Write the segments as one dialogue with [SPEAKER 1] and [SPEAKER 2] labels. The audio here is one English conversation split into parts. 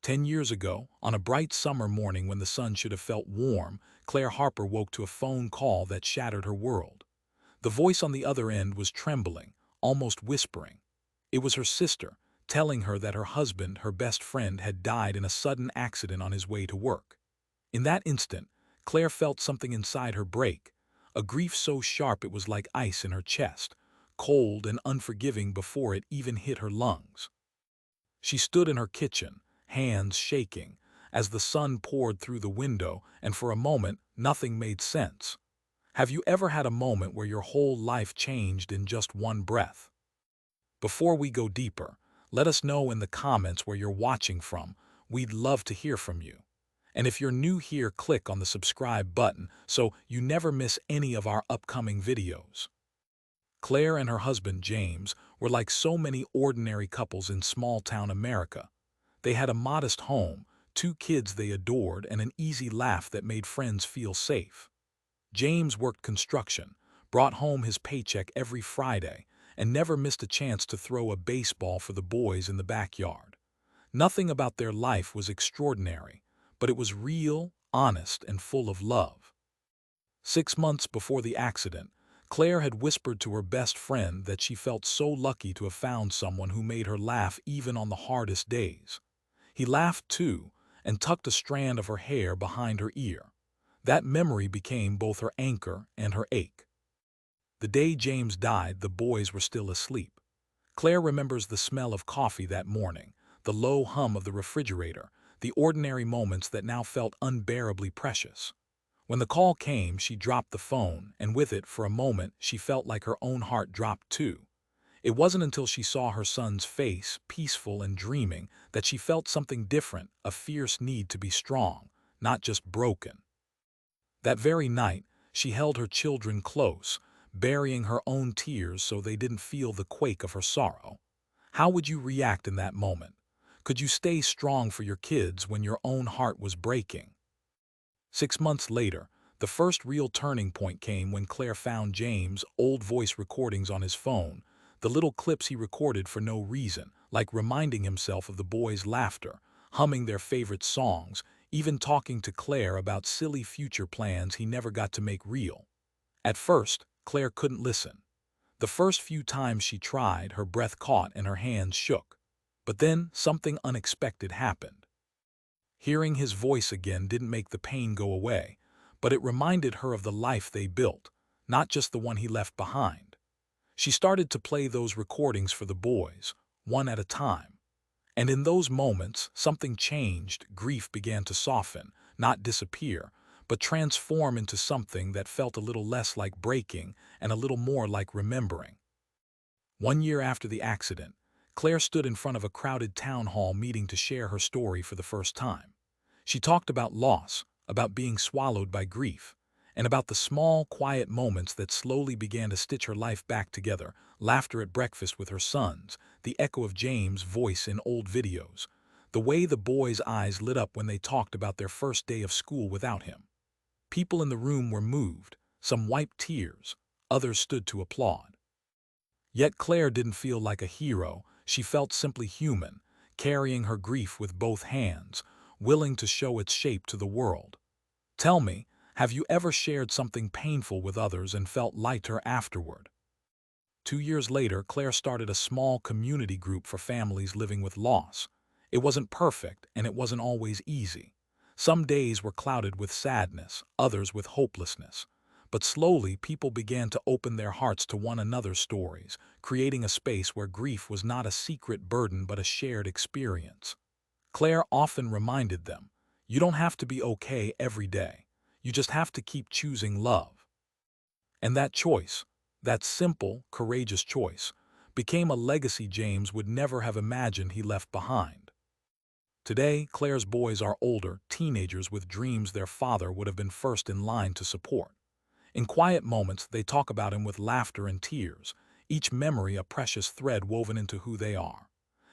[SPEAKER 1] 10 years ago, on a bright summer morning when the sun should have felt warm, Claire Harper woke to a phone call that shattered her world. The voice on the other end was trembling, almost whispering. It was her sister, telling her that her husband, her best friend, had died in a sudden accident on his way to work. In that instant, Claire felt something inside her break, a grief so sharp it was like ice in her chest, cold and unforgiving before it even hit her lungs. She stood in her kitchen, hands shaking, as the sun poured through the window, and for a moment, nothing made sense. Have you ever had a moment where your whole life changed in just one breath? Before we go deeper, let us know in the comments where you're watching from. We'd love to hear from you. And if you're new here, click on the subscribe button so you never miss any of our upcoming videos. Claire and her husband James were like so many ordinary couples in small-town America. They had a modest home, two kids they adored, and an easy laugh that made friends feel safe. James worked construction, brought home his paycheck every Friday, and never missed a chance to throw a baseball for the boys in the backyard. Nothing about their life was extraordinary, but it was real, honest, and full of love. 6 months before the accident, Claire had whispered to her best friend that she felt so lucky to have found someone who made her laugh even on the hardest days. He laughed too, and tucked a strand of her hair behind her ear. That memory became both her anchor and her ache. The day James died, the boys were still asleep. Claire remembers the smell of coffee that morning, the low hum of the refrigerator, the ordinary moments that now felt unbearably precious. When the call came, she dropped the phone, and with it, for a moment, she felt like her own heart dropped too. It wasn't until she saw her son's face, peaceful and dreaming, that she felt something different, a fierce need to be strong, not just broken. That very night, she held her children close, burying her own tears so they didn't feel the quake of her sorrow. How would you react in that moment? Could you stay strong for your kids when your own heart was breaking? 6 months later, the first real turning point came when Claire found James' old voice recordings on his phone, the little clips he recorded for no reason, like reminding himself of the boys' laughter, humming their favorite songs, even talking to Claire about silly future plans he never got to make real. At first, Claire couldn't listen. The first few times she tried, her breath caught and her hands shook. But then something unexpected happened. Hearing his voice again didn't make the pain go away, but it reminded her of the life they built, not just the one he left behind. She started to play those recordings for the boys, one at a time. And in those moments, something changed. Grief began to soften, not disappear, but transform into something that felt a little less like breaking and a little more like remembering. 1 year after the accident, Claire stood in front of a crowded town hall meeting to share her story for the first time. She talked about loss, about being swallowed by grief, and about the small, quiet moments that slowly began to stitch her life back together: laughter at breakfast with her sons, the echo of James' voice in old videos, the way the boys' eyes lit up when they talked about their first day of school without him. People in the room were moved, some wiped tears, others stood to applaud. Yet Claire didn't feel like a hero, she felt simply human, carrying her grief with both hands, willing to show its shape to the world. Tell me, have you ever shared something painful with others and felt lighter afterward? 2 years later, Claire started a small community group for families living with loss. It wasn't perfect, and it wasn't always easy. Some days were clouded with sadness, others with hopelessness. But slowly, people began to open their hearts to one another's stories, creating a space where grief was not a secret burden but a shared experience. Claire often reminded them, you don't have to be okay every day. You just have to keep choosing love. And that choice, that simple, courageous choice, became a legacy James would never have imagined he left behind. Today, Claire's boys are older, teenagers with dreams their father would have been first in line to support. In quiet moments, they talk about him with laughter and tears, each memory a precious thread woven into who they are.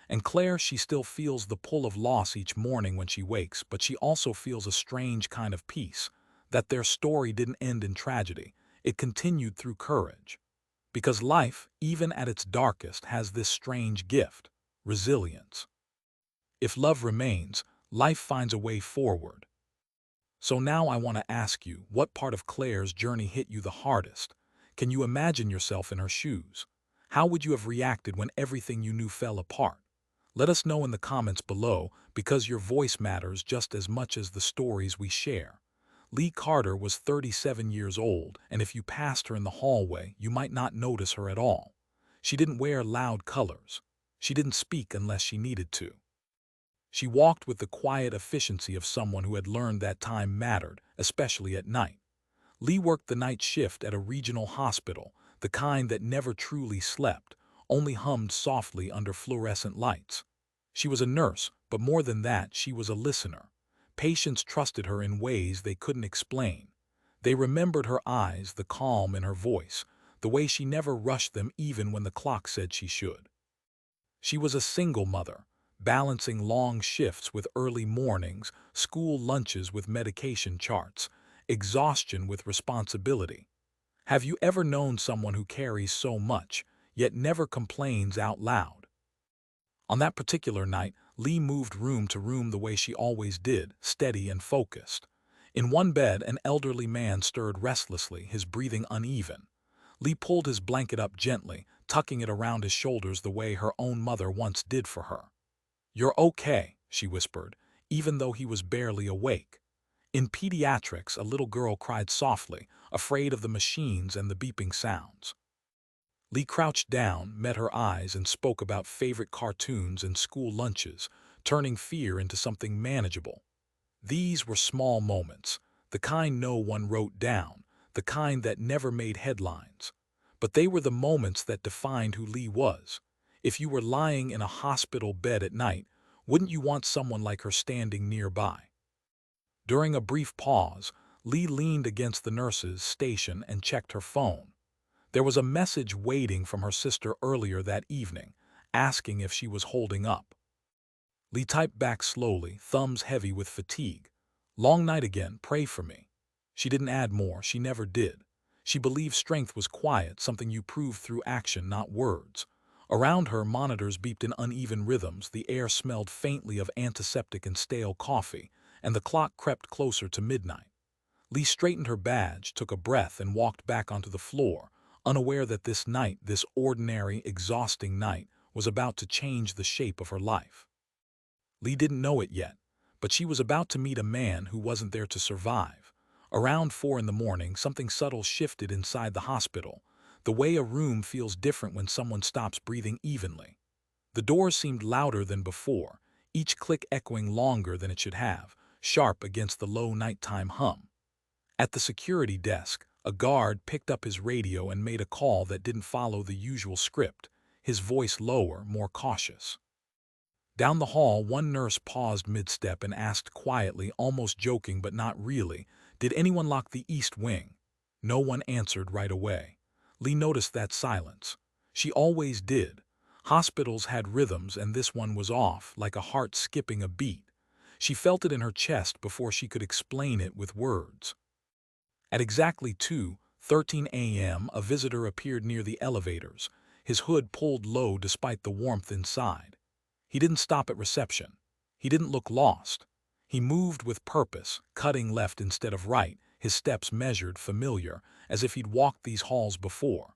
[SPEAKER 1] And Claire, she still feels the pull of loss each morning when she wakes, but she also feels a strange kind of peace, that their story didn't end in tragedy, it continued through courage. Because life, even at its darkest, has this strange gift: resilience. If love remains, Life finds a way forward. So now I want to ask you, what part of Claire's journey hit you the hardest? Can you imagine yourself in her shoes? How would you have reacted when everything you knew fell apart? Let us know in the comments below, because your voice matters just as much as the stories we share. Leah Carter was 37 years old, and if you passed her in the hallway, you might not notice her at all. She didn't wear loud colors. She didn't speak unless she needed to. She walked with the quiet efficiency of someone who had learned that time mattered, especially at night. Leah worked the night shift at a regional hospital, the kind that never truly slept, only hummed softly under fluorescent lights. She was a nurse, but more than that, she was a listener. Patients trusted her in ways they couldn't explain. They remembered her eyes, the calm in her voice, the way she never rushed them even when the clock said she should. She was a single mother, balancing long shifts with early mornings, school lunches with medication charts, exhaustion with responsibility. Have you ever known someone who carries so much, yet never complains out loud? On that particular night, Leah moved room to room the way she always did, steady and focused. In one bed, an elderly man stirred restlessly, his breathing uneven. Leah pulled his blanket up gently, tucking it around his shoulders the way her own mother once did for her. "You're okay," she whispered, even though he was barely awake. In pediatrics, a little girl cried softly, afraid of the machines and the beeping sounds. Leah crouched down, met her eyes, and spoke about favorite cartoons and school lunches, turning fear into something manageable. These were small moments, the kind no one wrote down, the kind that never made headlines. But they were the moments that defined who Leah was. If you were lying in a hospital bed at night, wouldn't you want someone like her standing nearby? During a brief pause, Leah leaned against the nurse's station and checked her phone. There was a message waiting from her sister earlier that evening, asking if she was holding up. Leah typed back slowly, thumbs heavy with fatigue. "Long night again, pray for me." She didn't add more, she never did. She believed strength was quiet, something you proved through action, not words. Around her, monitors beeped in uneven rhythms, the air smelled faintly of antiseptic and stale coffee, and the clock crept closer to midnight. Leah straightened her badge, took a breath, and walked back onto the floor, unaware that this night, this ordinary, exhausting night, was about to change the shape of her life. Leah didn't know it yet, but she was about to meet a man who wasn't there to survive. Around 4 in the morning, something subtle shifted inside the hospital, the way a room feels different when someone stops breathing evenly. The doors seemed louder than before, each click echoing longer than it should have, sharp against the low nighttime hum. At the security desk, a guard picked up his radio and made a call that didn't follow the usual script, his voice lower, more cautious. Down the hall, one nurse paused mid-step and asked quietly, almost joking but not really, "Did anyone lock the east wing?" No one answered right away. Leah noticed that silence. She always did. Hospitals had rhythms, and this one was off, like a heart skipping a beat. She felt it in her chest before she could explain it with words. At exactly 2:13 a.m., a visitor appeared near the elevators, his hood pulled low despite the warmth inside. He didn't stop at reception. He didn't look lost. He moved with purpose, cutting left instead of right, his steps measured, familiar, as if he'd walked these halls before.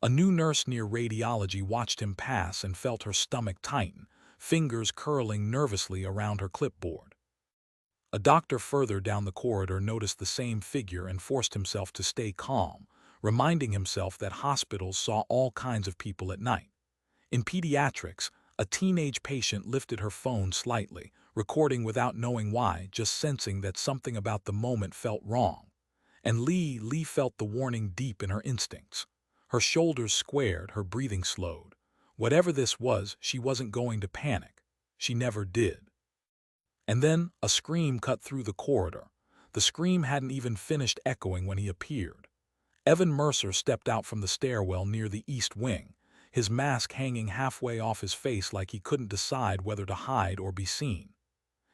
[SPEAKER 1] A new nurse near radiology watched him pass and felt her stomach tighten, fingers curling nervously around her clipboard. A doctor further down the corridor noticed the same figure and forced himself to stay calm, reminding himself that hospitals saw all kinds of people at night. In pediatrics, a teenage patient lifted her phone slightly, recording without knowing why, just sensing that something about the moment felt wrong. And Leah felt the warning deep in her instincts. Her shoulders squared, her breathing slowed. Whatever this was, she wasn't going to panic. She never did. And then a scream cut through the corridor. The scream hadn't even finished echoing when he appeared. Evan Mercer stepped out from the stairwell near the east wing, his mask hanging halfway off his face like he couldn't decide whether to hide or be seen.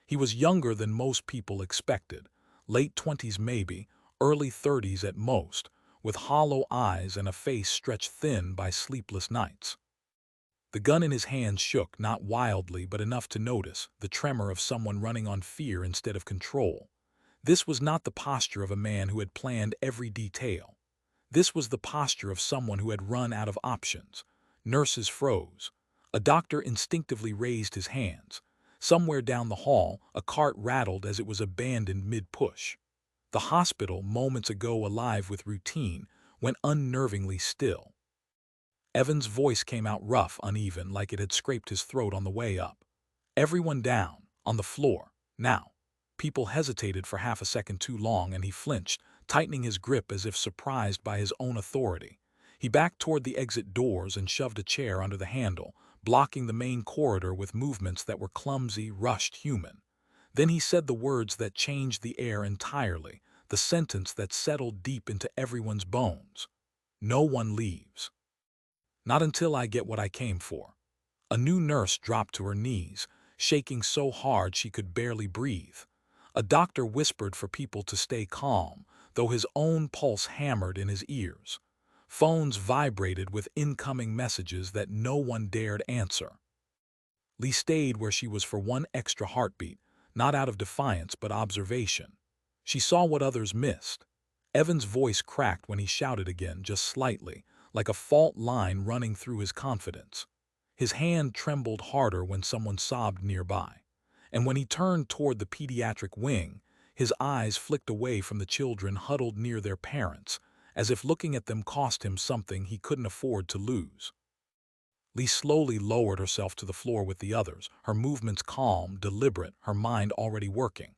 [SPEAKER 1] He was younger than most people expected, late 20s maybe, early 30s at most, with hollow eyes and a face stretched thin by sleepless nights. The gun in his hand shook, not wildly but enough to notice, the tremor of someone running on fear instead of control. This was not the posture of a man who had planned every detail. This was the posture of someone who had run out of options. Nurses froze. A doctor instinctively raised his hands. Somewhere down the hall, a cart rattled as it was abandoned mid-push. The hospital, moments ago alive with routine, went unnervingly still. Evan's voice came out rough, uneven, like it had scraped his throat on the way up. Everyone down, on the floor, now. People hesitated for half a second too long, and he flinched, tightening his grip as if surprised by his own authority. He backed toward the exit doors and shoved a chair under the handle, blocking the main corridor with movements that were clumsy, rushed, human. Then he said the words that changed the air entirely, the sentence that settled deep into everyone's bones. No one leaves. Not until I get what I came for. A new nurse dropped to her knees, shaking so hard she could barely breathe. A doctor whispered for people to stay calm, though his own pulse hammered in his ears. Phones vibrated with incoming messages that no one dared answer. Lee stayed where she was for one extra heartbeat, not out of defiance but observation. She saw what others missed. Evan's voice cracked when he shouted again, just slightly, like a fault line running through his confidence. His hand trembled harder when someone sobbed nearby. And when he turned toward the pediatric wing, his eyes flicked away from the children huddled near their parents, as if looking at them cost him something he couldn't afford to lose. Lee slowly lowered herself to the floor with the others, her movements calm, deliberate, her mind already working.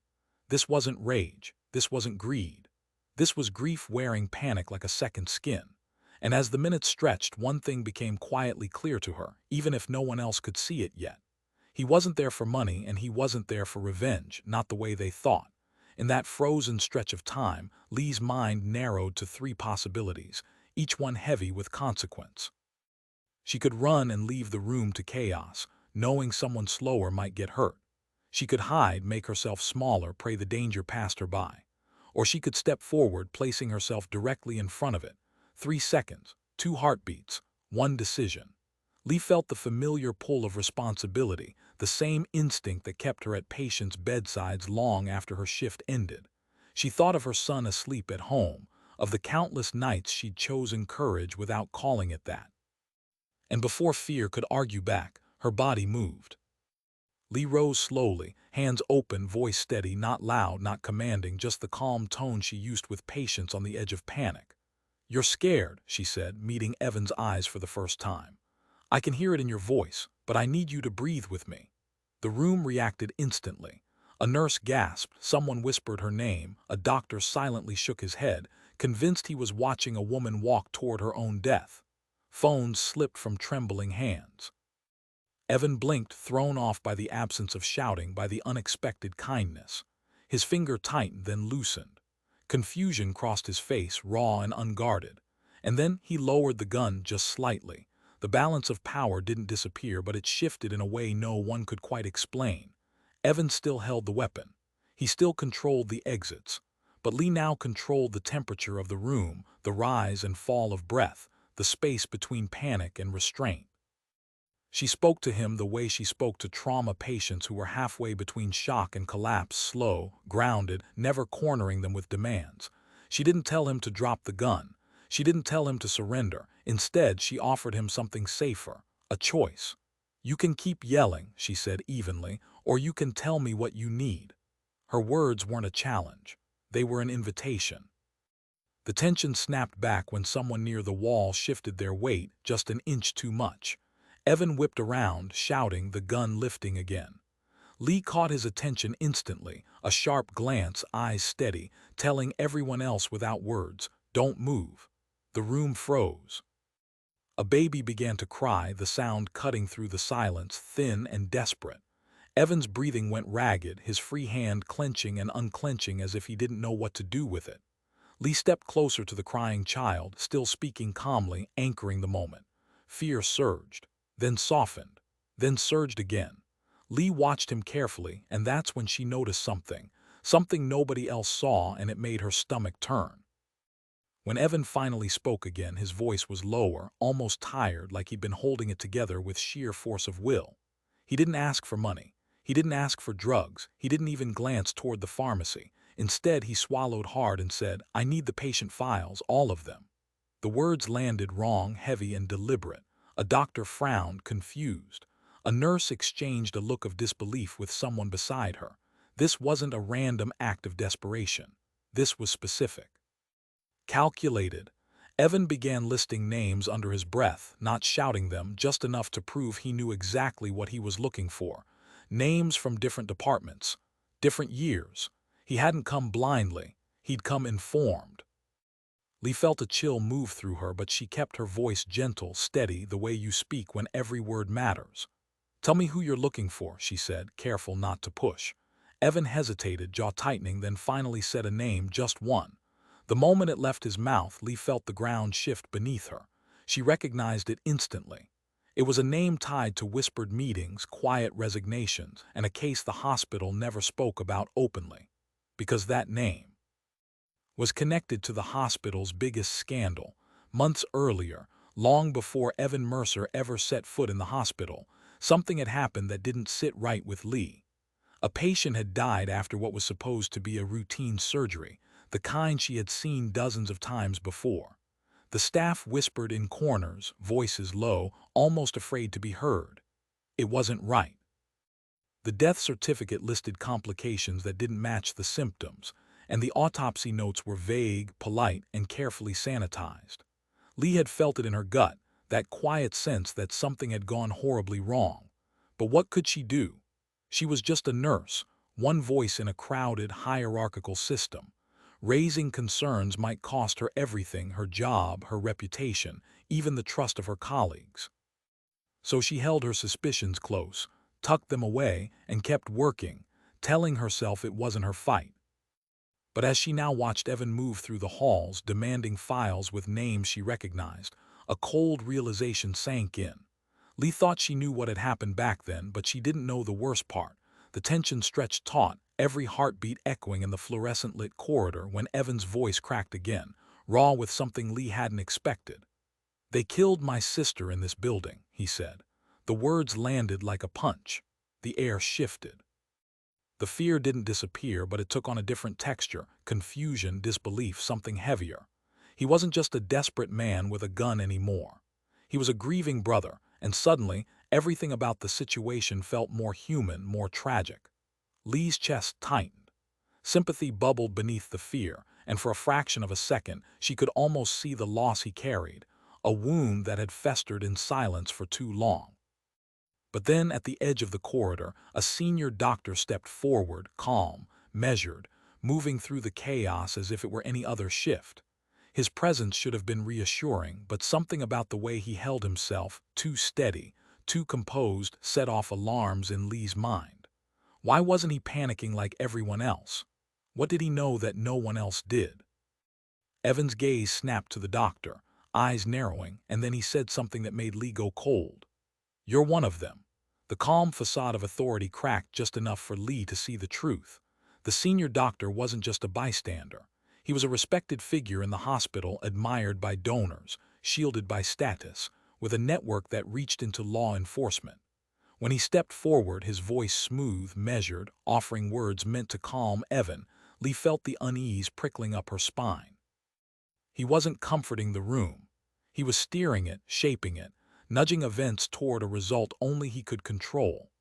[SPEAKER 1] This wasn't rage. This wasn't greed. This was grief wearing panic like a second skin. And as the minutes stretched, one thing became quietly clear to her, even if no one else could see it yet. He wasn't there for money, and he wasn't there for revenge, not the way they thought. In that frozen stretch of time, Lee's mind narrowed to three possibilities, each one heavy with consequence. She could run and leave the room to chaos, knowing someone slower might get hurt. She could hide, make herself smaller, pray the danger passed her by. Or she could step forward, placing herself directly in front of it. 3 seconds, 2 heartbeats, 1 decision. Lee felt the familiar pull of responsibility, the same instinct that kept her at patients' bedsides long after her shift ended. She thought of her son asleep at home, of the countless nights she'd chosen courage without calling it that. And before fear could argue back, her body moved. Lee rose slowly, hands open, voice steady, not loud, not commanding, just the calm tone she used with patience on the edge of panic. "You're scared," she said, meeting Evan's eyes for the first time. "I can hear it in your voice, but I need you to breathe with me." The room reacted instantly. A nurse gasped, someone whispered her name, a doctor silently shook his head, convinced he was watching a woman walk toward her own death. Phones slipped from trembling hands. Evan blinked, thrown off by the absence of shouting, by the unexpected kindness. His finger tightened, then loosened. Confusion crossed his face, raw and unguarded. And then he lowered the gun just slightly. The balance of power didn't disappear, but it shifted in a way no one could quite explain. Evan still held the weapon. He still controlled the exits. But Lee now controlled the temperature of the room, the rise and fall of breath, the space between panic and restraint. She spoke to him the way she spoke to trauma patients who were halfway between shock and collapse, slow, grounded, never cornering them with demands. She didn't tell him to drop the gun. She didn't tell him to surrender. Instead, she offered him something safer, a choice. "You can keep yelling," she said evenly, "or you can tell me what you need." Her words weren't a challenge. They were an invitation. The tension snapped back when someone near the wall shifted their weight just an inch too much. Evan whipped around, shouting, the gun lifting again. Lee caught his attention instantly, a sharp glance, eyes steady, telling everyone else without words, "Don't move." The room froze. A baby began to cry, the sound cutting through the silence, thin and desperate. Evan's breathing went ragged, his free hand clenching and unclenching as if he didn't know what to do with it. Lee stepped closer to the crying child, still speaking calmly, anchoring the moment. Fear surged, then softened, then surged again. Lee watched him carefully, and that's when she noticed something nobody else saw, and it made her stomach turn. When Evan finally spoke again, his voice was lower, almost tired, like he'd been holding it together with sheer force of will. He didn't ask for money. He didn't ask for drugs. He didn't even glance toward the pharmacy. Instead, he swallowed hard and said, "I need the patient files, all of them." The words landed wrong, heavy, and deliberate. A doctor frowned, confused. A nurse exchanged a look of disbelief with someone beside her. This wasn't a random act of desperation. This was specific. Calculated. Evan began listing names under his breath, not shouting them, just enough to prove he knew exactly what he was looking for. Names from different departments, different years. He hadn't come blindly. He'd come informed. Lee felt a chill move through her, but she kept her voice gentle, steady, the way you speak when every word matters. "Tell me who you're looking for," she said, careful not to push. Evan hesitated, jaw tightening, then finally said a name, just one. The moment it left his mouth, Lee felt the ground shift beneath her. She recognized it instantly. It was a name tied to whispered meetings, quiet resignations, and a case the hospital never spoke about openly. Because that name was connected to the hospital's biggest scandal. Months earlier, long before Evan Mercer ever set foot in the hospital, something had happened that didn't sit right with Lee. A patient had died after what was supposed to be a routine surgery, the kind she had seen dozens of times before. The staff whispered in corners, voices low, almost afraid to be heard. It wasn't right. The death certificate listed complications that didn't match the symptoms, and the autopsy notes were vague, polite, and carefully sanitized. Lee had felt it in her gut, that quiet sense that something had gone horribly wrong. But what could she do? She was just a nurse, one voice in a crowded, hierarchical system. Raising concerns might cost her everything, her job, her reputation, even the trust of her colleagues. So she held her suspicions close, tucked them away, and kept working, telling herself it wasn't her fight. But as she now watched Evan move through the halls, demanding files with names she recognized, a cold realization sank in. Lee thought she knew what had happened back then, but she didn't know the worst part. The tension stretched taut, every heartbeat echoing in the fluorescent-lit corridor when Evan's voice cracked again, raw with something Lee hadn't expected. "They killed my sister in this building," he said. The words landed like a punch. The air shifted. The fear didn't disappear, but it took on a different texture, confusion, disbelief, something heavier. He wasn't just a desperate man with a gun anymore. He was a grieving brother, and suddenly, everything about the situation felt more human, more tragic. Lee's chest tightened. Sympathy bubbled beneath the fear, and for a fraction of a second, she could almost see the loss he carried, a wound that had festered in silence for too long. But then, at the edge of the corridor, a senior doctor stepped forward, calm, measured, moving through the chaos as if it were any other shift. His presence should have been reassuring, but something about the way he held himself, too steady, too composed, set off alarms in Lee's mind. Why wasn't he panicking like everyone else? What did he know that no one else did? Evan's gaze snapped to the doctor, eyes narrowing, and then he said something that made Lee go cold. "You're one of them." The calm facade of authority cracked just enough for Lee to see the truth. The senior doctor wasn't just a bystander. He was a respected figure in the hospital, admired by donors, shielded by status, with a network that reached into law enforcement. When he stepped forward, his voice smooth, measured, offering words meant to calm Evan, Lee felt the unease prickling up her spine. He wasn't comforting the room. He was steering it, shaping it, nudging events toward a result only he could control.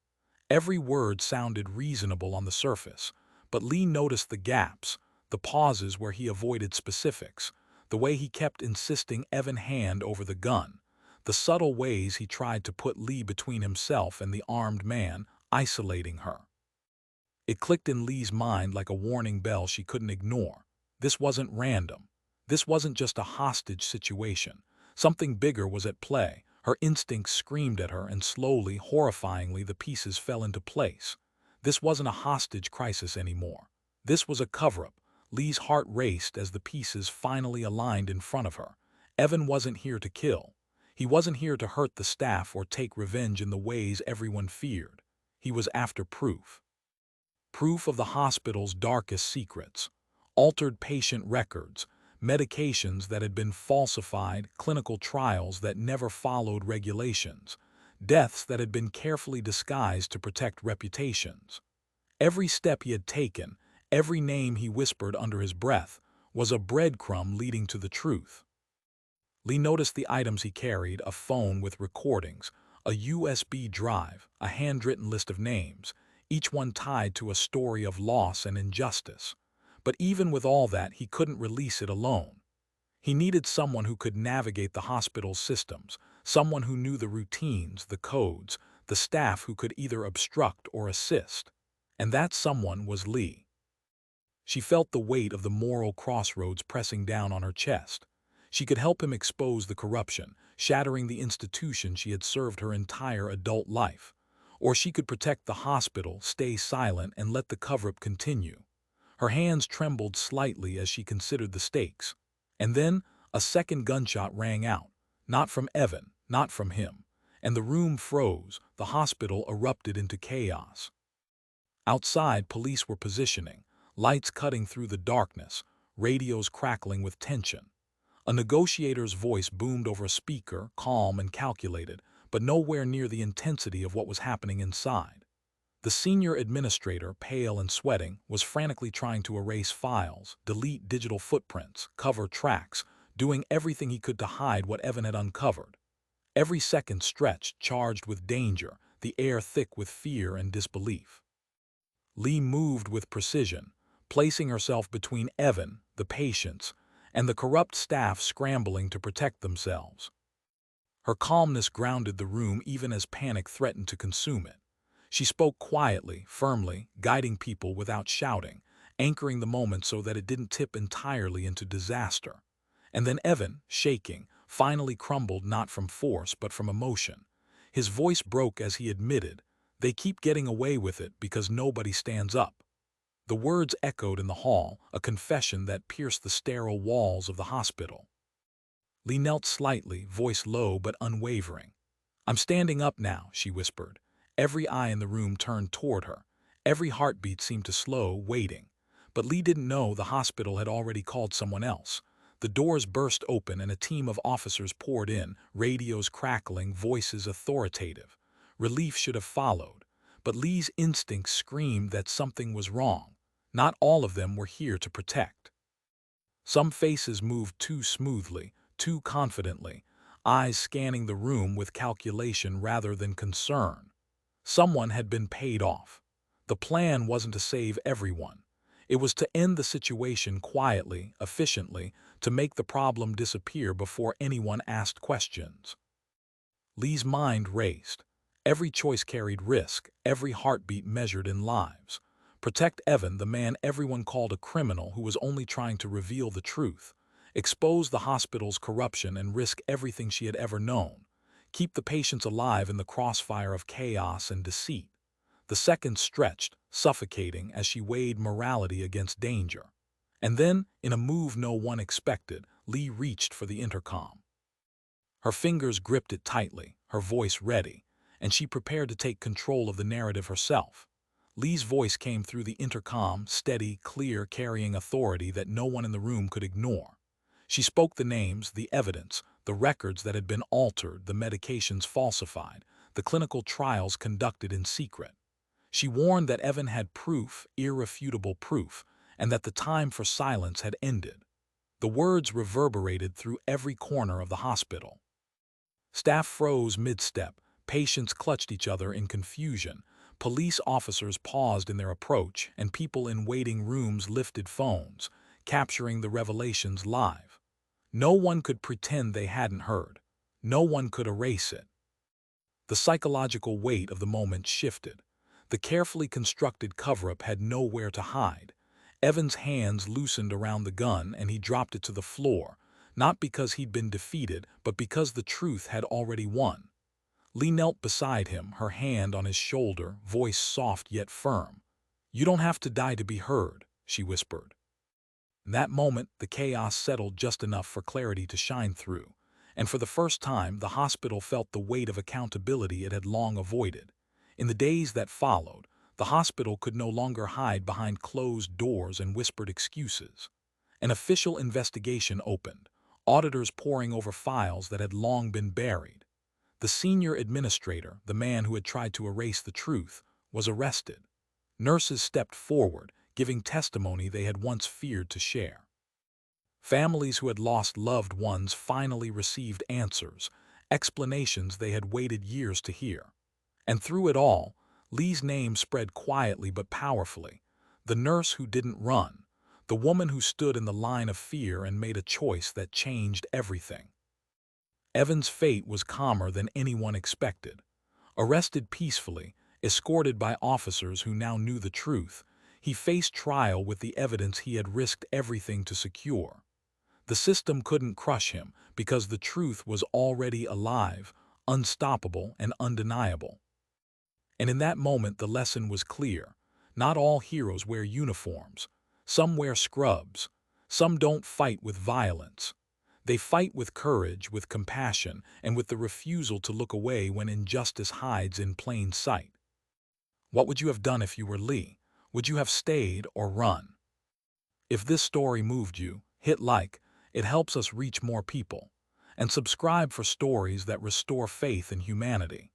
[SPEAKER 1] Every word sounded reasonable on the surface, but Lee noticed the gaps, the pauses where he avoided specifics, the way he kept insisting Evan hand over the gun, the subtle ways he tried to put Lee between himself and the armed man, isolating her. It clicked in Lee's mind like a warning bell she couldn't ignore. This wasn't random. This wasn't just a hostage situation. Something bigger was at play. Her instincts screamed at her, and slowly, horrifyingly, the pieces fell into place. This wasn't a hostage crisis anymore. This was a cover-up. Lee's heart raced as the pieces finally aligned in front of her. Evan wasn't here to kill. He wasn't here to hurt the staff or take revenge in the ways everyone feared. He was after proof. Proof of the hospital's darkest secrets. Altered patient records, medications that had been falsified, clinical trials that never followed regulations, deaths that had been carefully disguised to protect reputations. Every step he had taken, every name he whispered under his breath, was a breadcrumb leading to the truth. Lee noticed the items he carried: a phone with recordings, a USB drive, a handwritten list of names, each one tied to a story of loss and injustice. But even with all that, he couldn't release it alone. He needed someone who could navigate the hospital's systems, someone who knew the routines, the codes, the staff who could either obstruct or assist. And that someone was Lee. She felt the weight of the moral crossroads pressing down on her chest. She could help him expose the corruption, shattering the institution she had served her entire adult life. Or she could protect the hospital, stay silent, and let the cover-up continue. Her hands trembled slightly as she considered the stakes. And then, a second gunshot rang out. Not from Evan, not from him. And the room froze, the hospital erupted into chaos. Outside, police were positioning, lights cutting through the darkness, radios crackling with tension. A negotiator's voice boomed over a speaker, calm and calculated, but nowhere near the intensity of what was happening inside. The senior administrator, pale and sweating, was frantically trying to erase files, delete digital footprints, cover tracks, doing everything he could to hide what Evan had uncovered. Every second stretched, charged with danger, the air thick with fear and disbelief. Lee moved with precision, placing herself between Evan, the patients, and the corrupt staff scrambling to protect themselves. Her calmness grounded the room even as panic threatened to consume it. She spoke quietly, firmly, guiding people without shouting, anchoring the moment so that it didn't tip entirely into disaster. And then Evan, shaking, finally crumbled not from force but from emotion. His voice broke as he admitted, "They keep getting away with it because nobody stands up." The words echoed in the hall, a confession that pierced the sterile walls of the hospital. Lee knelt slightly, voice low but unwavering. "I'm standing up now," she whispered. Every eye in the room turned toward her. Every heartbeat seemed to slow, waiting. But Lee didn't know the hospital had already called someone else. The doors burst open and a team of officers poured in, radios crackling, voices authoritative. Relief should have followed, but Lee's instincts screamed that something was wrong. Not all of them were here to protect. Some faces moved too smoothly, too confidently, eyes scanning the room with calculation rather than concern. Someone had been paid off. The plan wasn't to save everyone. It was to end the situation quietly, efficiently, to make the problem disappear before anyone asked questions. Lee's mind raced. Every choice carried risk, every heartbeat measured in lives. Protect Evan, the man everyone called a criminal who was only trying to reveal the truth. Expose the hospital's corruption and risk everything she had ever known. Keep the patients alive in the crossfire of chaos and deceit. The seconds stretched, suffocating as she weighed morality against danger. And then, in a move no one expected, Lee reached for the intercom. Her fingers gripped it tightly, her voice ready, and she prepared to take control of the narrative herself. Lee's voice came through the intercom, steady, clear, carrying authority that no one in the room could ignore. She spoke the names, the evidence, the records that had been altered, the medications falsified, the clinical trials conducted in secret. She warned that Evan had proof, irrefutable proof, and that the time for silence had ended. The words reverberated through every corner of the hospital. Staff froze mid-step, patients clutched each other in confusion, police officers paused in their approach, and people in waiting rooms lifted phones, capturing the revelations live. No one could pretend they hadn't heard. No one could erase it. The psychological weight of the moment shifted. The carefully constructed cover-up had nowhere to hide. Evan's hands loosened around the gun and he dropped it to the floor, not because he'd been defeated, but because the truth had already won. Lee knelt beside him, her hand on his shoulder, voice soft yet firm. "You don't have to die to be heard," she whispered. In that moment, the chaos settled just enough for clarity to shine through, and for the first time, the hospital felt the weight of accountability it had long avoided. In the days that followed, the hospital could no longer hide behind closed doors and whispered excuses. An official investigation opened, auditors poring over files that had long been buried. The senior administrator, the man who had tried to erase the truth, was arrested. Nurses stepped forward, giving testimony they had once feared to share. Families who had lost loved ones finally received answers, explanations they had waited years to hear. And through it all, Lee's name spread quietly but powerfully. The nurse who didn't run, the woman who stood in the line of fear and made a choice that changed everything. Evan's fate was calmer than anyone expected. Arrested peacefully, escorted by officers who now knew the truth, he faced trial with the evidence he had risked everything to secure. The system couldn't crush him because the truth was already alive, unstoppable, and undeniable. And in that moment the lesson was clear. Not all heroes wear uniforms. Some wear scrubs. Some don't fight with violence. They fight with courage, with compassion, and with the refusal to look away when injustice hides in plain sight. What would you have done if you were Lee? Would you have stayed or run? If this story moved you, hit like. It helps us reach more people. And subscribe for stories that restore faith in humanity.